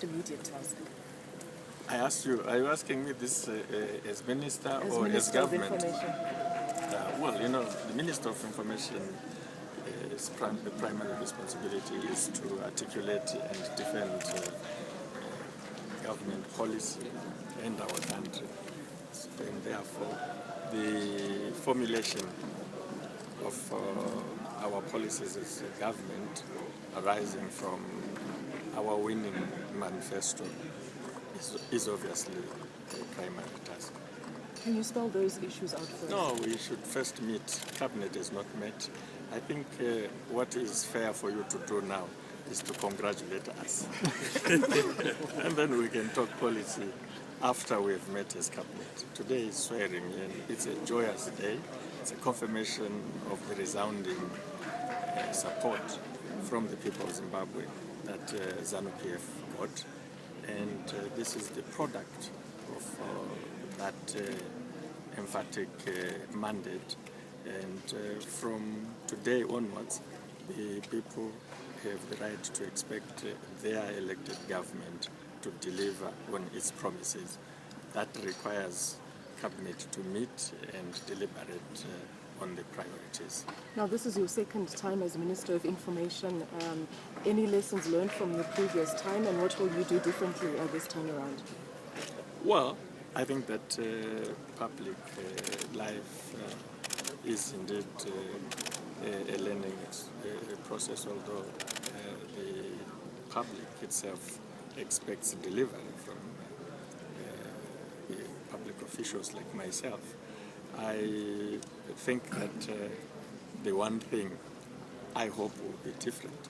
immediate task? I asked you, are you asking me this as minister or Minister as government? Of Information. Well, you know, the Minister of Information, the primary responsibility is to articulate and defend government policy and our country. And therefore, the formulation of our policies as a government arising from our winning manifesto is obviously a primary task. Can you spell those issues out first? No, we should first meet. Cabinet is not met. I think what is fair for you to do now is to congratulate us. And then we can talk policy after we've met as cabinet. Today is swearing in. It's a joyous day. It's a confirmation of the resounding support from the people of Zimbabwe that ZANU-PF got. And this is the product of that emphatic mandate. And from today onwards, the people have the right to expect their elected government to deliver on its promises. That requires Cabinet to meet and deliberate on the priorities. Now, this is your second time as Minister of Information. Any lessons learned from your previous time, and what will you do differently this time around? Well, I think that public life is indeed a learning process, although the public itself expects delivery from public officials like myself. I think that the one thing I hope will be different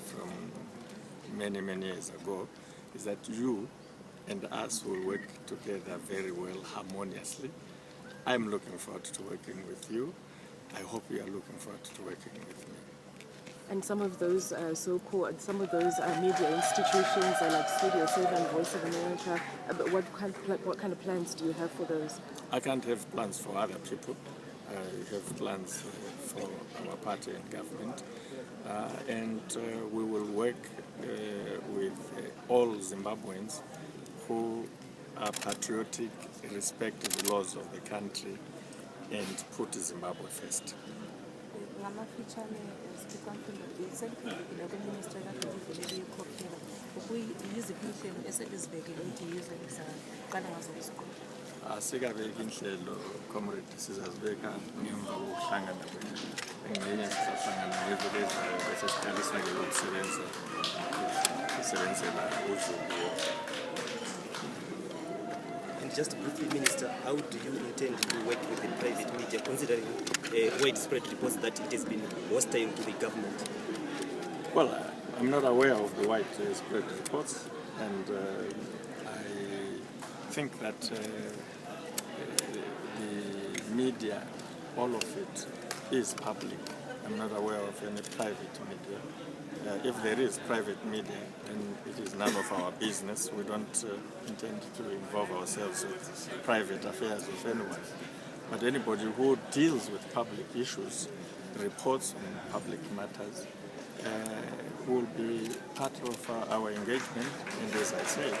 from many years ago is that you and us will work together very well, harmoniously. I'm looking forward to working with you. I hope you are looking forward to working with me. And some of those media institutions like Studio 7, Voice of America, but what kind of plans do you have for those? I can't have plans for other people. I have plans for our party and government. And we will work with all Zimbabweans who are patriotic, respect the laws of the country, and put Zimbabwe first. Asikabeki inhlelo comrade sizazibeka ngemva kokuhlangana engxenye sizahlangana ngevele ezayo bese siqalisa-ke ukusebenzela uZulu. And just briefly, Minister, how do you intend to work with the private media, considering widespread reports that it has been hostile to the government? Well, I'm not aware of the widespread reports, and I think that the media, all of it, is public. I'm not aware of any private media. If there is private media, then it is none of our business. We don't intend to involve ourselves with private affairs of anyone. But anybody who deals with public issues, reports on public matters, will be part of our engagement. And as I said,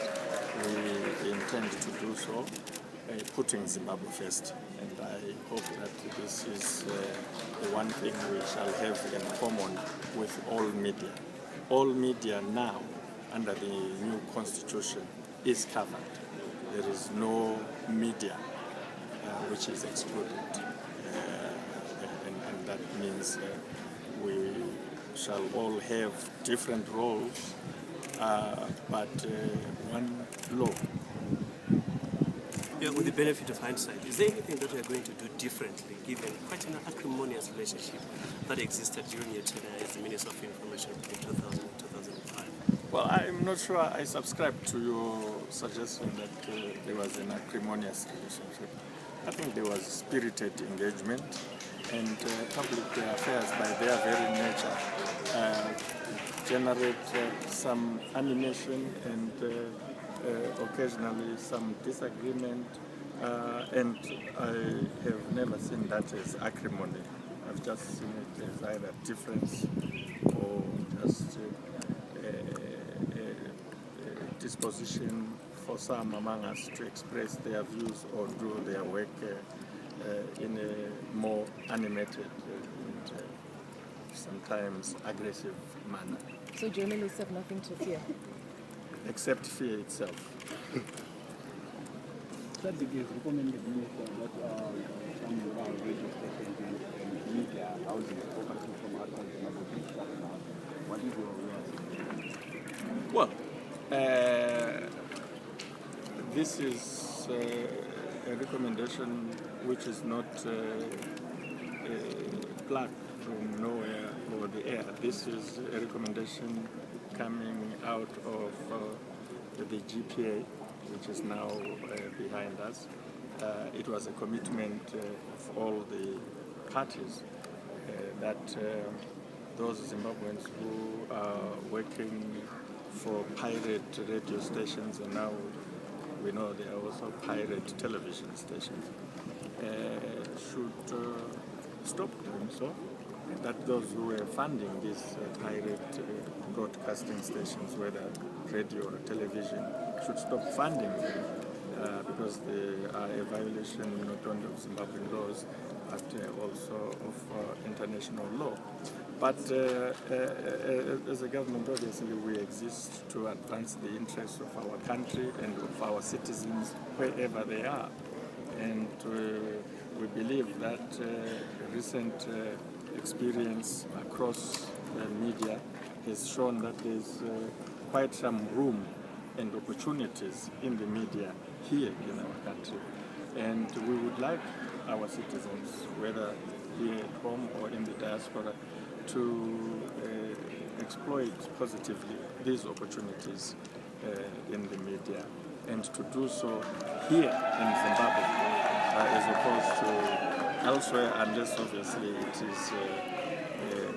we intend to do so, putting Zimbabwe first. And I hope that this is the one thing we shall have in common with all media. All media now, under the new constitution, is covered. There is no media which is excluded. And that means we shall all have different roles, but one law. Yeah, with the benefit of hindsight, is there anything that we are going to do differently, given quite an acrimonious relationship that existed during your tenure as the Minister of Information between 2000 and 2005? Well, I'm not sure I subscribe to your suggestion that there was an acrimonious relationship. I think there was spirited engagement, and public affairs, by their very nature, generate some animation and occasionally some disagreement, and I have never seen that as acrimony. I've just seen it as either difference or just disposition for some among us to express their views or do their work in a more animated and sometimes aggressive manner. So journalists have nothing to fear? Except fear itself. That is recommended that some radio stations and media houses focusing from outside Zimbabwe. What is your reaction? Well, this is a recommendation which is not plucked from nowhere or the air. This is a recommendation coming out of the GPA, which is now behind us. It was a commitment of all the parties that those Zimbabweans who are working for pirate radio stations, and now we know there are also pirate television stations, should stop doing so. That those who were funding these pirate broadcasting stations, whether radio or television, should stop funding them because they are a violation not only of Zimbabwean laws but also of international law. But as a government, obviously, we exist to advance the interests of our country and of our citizens wherever they are. And we believe that recent experience across the media has shown that there's quite some room and opportunities in the media here in our country. And we would like our citizens, whether here at home or in the diaspora, to exploit positively these opportunities in the media, and to do so here in Zimbabwe as opposed to elsewhere, unless obviously it is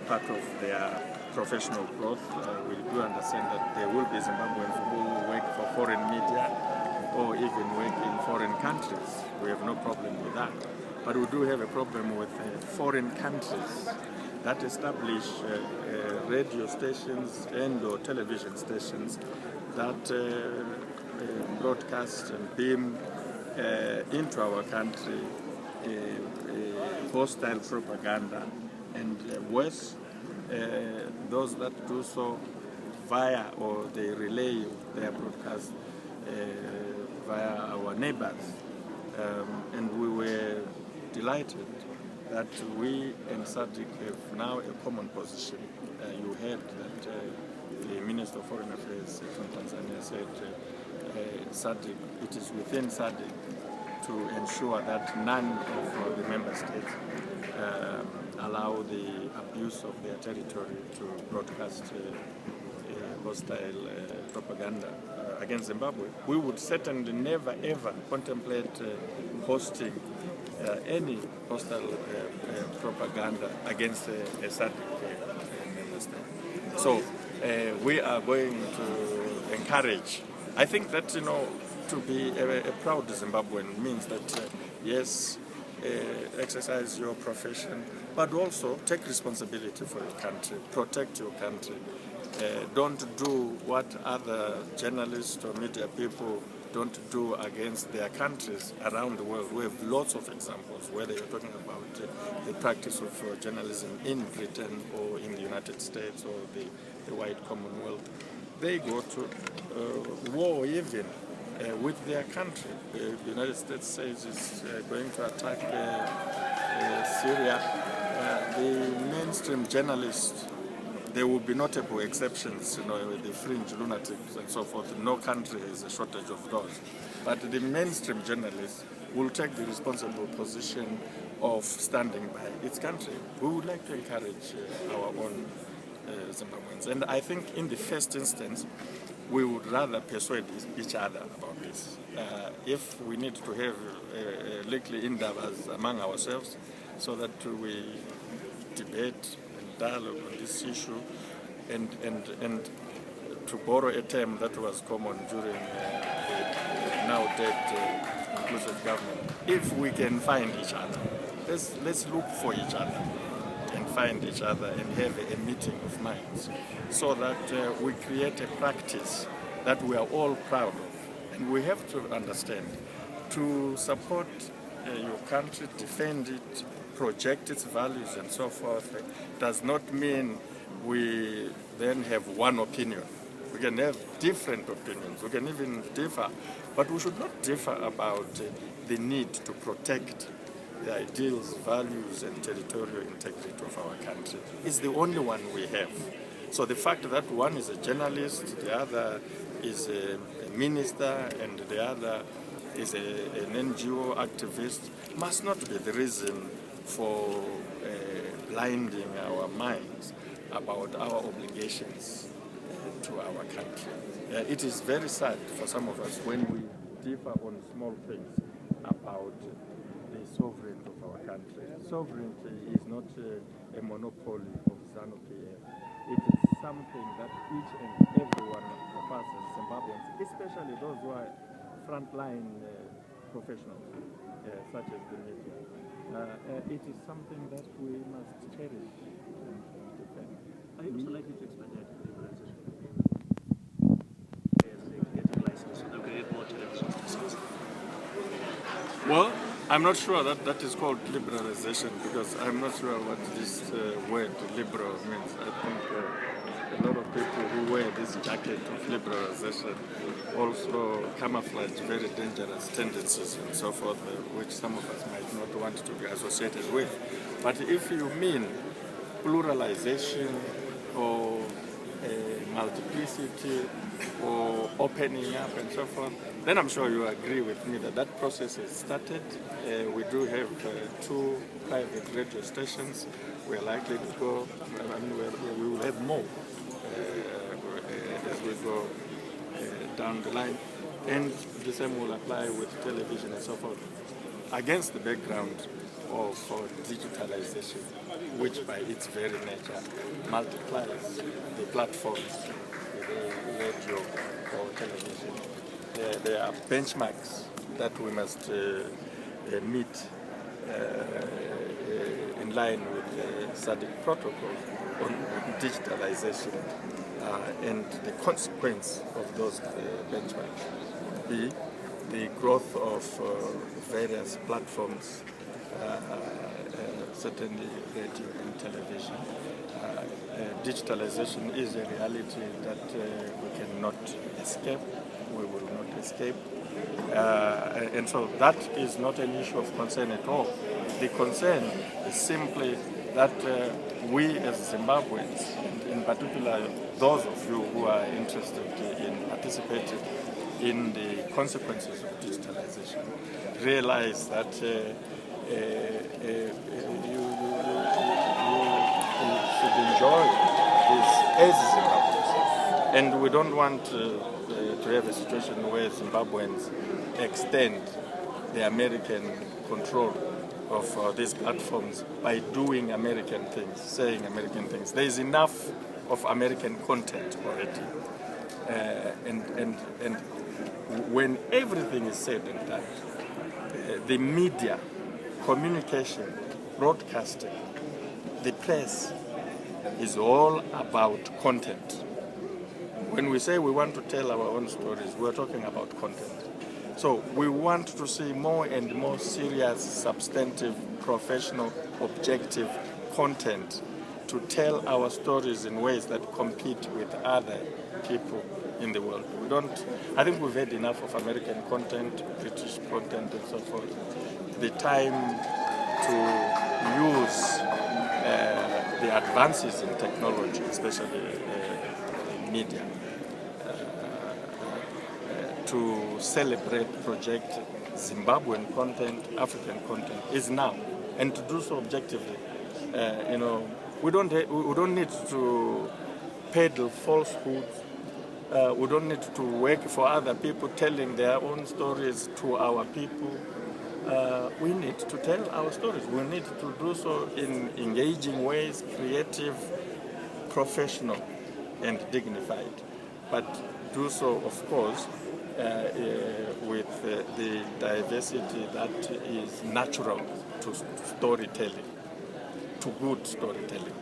part of their professional growth. We do understand that there will be Zimbabweans who work for foreign media or even work in foreign countries. We have no problem with that. But we do have a problem with foreign countries that establish radio stations and or television stations that broadcast and beam into our country hostile propaganda, and worse, those that do so via or they relay their broadcast via our neighbors. And we were delighted that we and SADC have now a common position. You heard that the Minister of Foreign Affairs from Tanzania said SADC, it is within SADC to ensure that none of the member states allow the abuse of their territory to broadcast hostile propaganda against Zimbabwe. We would certainly never ever contemplate hosting any hostile propaganda against a SADC member state. So we are going to encourage. I think that, to be a proud Zimbabwean means that, yes, exercise your profession, but also take responsibility for your country, protect your country. Don't do what other journalists or media people don't do against their countries around the world. We have lots of examples, whether you're talking about the practice of journalism in Britain or in the United States or the white Commonwealth. They go to war even with their country. The United States says it's going to attack Syria. The mainstream journalists, there will be notable exceptions, with the fringe lunatics and so forth. No country has a shortage of those. But the mainstream journalists will take the responsible position of standing by its country. We would like to encourage our own Zimbabweans. And I think in the first instance, we would rather persuade each other about this. If we need to have little endeavors among ourselves so that we debate and dialogue on this issue, and to borrow a term that was common during the now dead inclusive government, if we can find each other, let's look for each other and find each other and have a meeting of minds so that we create a practice that we are all proud of. And we have to understand, to support your country, defend it, project its values and so forth, does not mean we then have one opinion. We can have different opinions, we can even differ, but we should not differ about the need to protect the ideals, values and territorial integrity of our country. It's the only one we have. So the fact that one is a journalist, the other is a minister, and the other is an NGO activist must not be the reason for blinding our minds about our obligations to our country. It is very sad for some of us when we differ on small things about the sovereignty of our country. Sovereignty is not a monopoly of ZANU-PF. It is something that each and every one of us as Zimbabweans, especially those who are frontline professionals, such as the media, it is something that we must cherish and defend. Are you also likely to expand that liberalization? Well, I'm not sure that that is called liberalization, because I'm not sure what this word liberal means. I think a lot of people who wear this jacket of liberalization also camouflage very dangerous tendencies and so forth, which some of us might not want to be associated with. But if you mean pluralization or multiplicity or opening up and so forth, then I'm sure you agree with me that that process has started. We do have 2 private radio stations. We are likely to go, we will have more as we go down the line. And the same will apply with television and so forth, against the background of digitalization, which by its very nature multiplies the platforms, the radio or television. There are benchmarks that we must meet in line with the SADC protocol on digitalization, and the consequence of those benchmarks would be the growth of various platforms, certainly radio and television. Digitalization is a reality that we cannot escape, we will not escape. And so that is not an issue of concern at all. The concern is simply that we as Zimbabweans, and in particular those of you who are interested in participating in the consequences of digitalization, realize that you should enjoy this as Zimbabweans. And we don't want to have a situation where Zimbabweans extend the American control of these platforms by doing American things, saying American things. There is enough of American content already. And when everything is said and done, the media, communication, broadcasting, the press is all about content. When we say we want to tell our own stories, we're talking about content. So we want to see more and more serious, substantive, professional, objective content to tell our stories in ways that compete with other people in the world. I think we've had enough of American content, British content and so forth. The time to use the advances in technology, especially media, to celebrate, project Zimbabwean content, African content is now, and to do so objectively. We don't need to peddle falsehoods. We don't need to work for other people telling their own stories to our people. We need to tell our stories. We need to do so in engaging ways, creative, professional, and dignified. But do so, of course, with the diversity that is natural to storytelling, to good storytelling.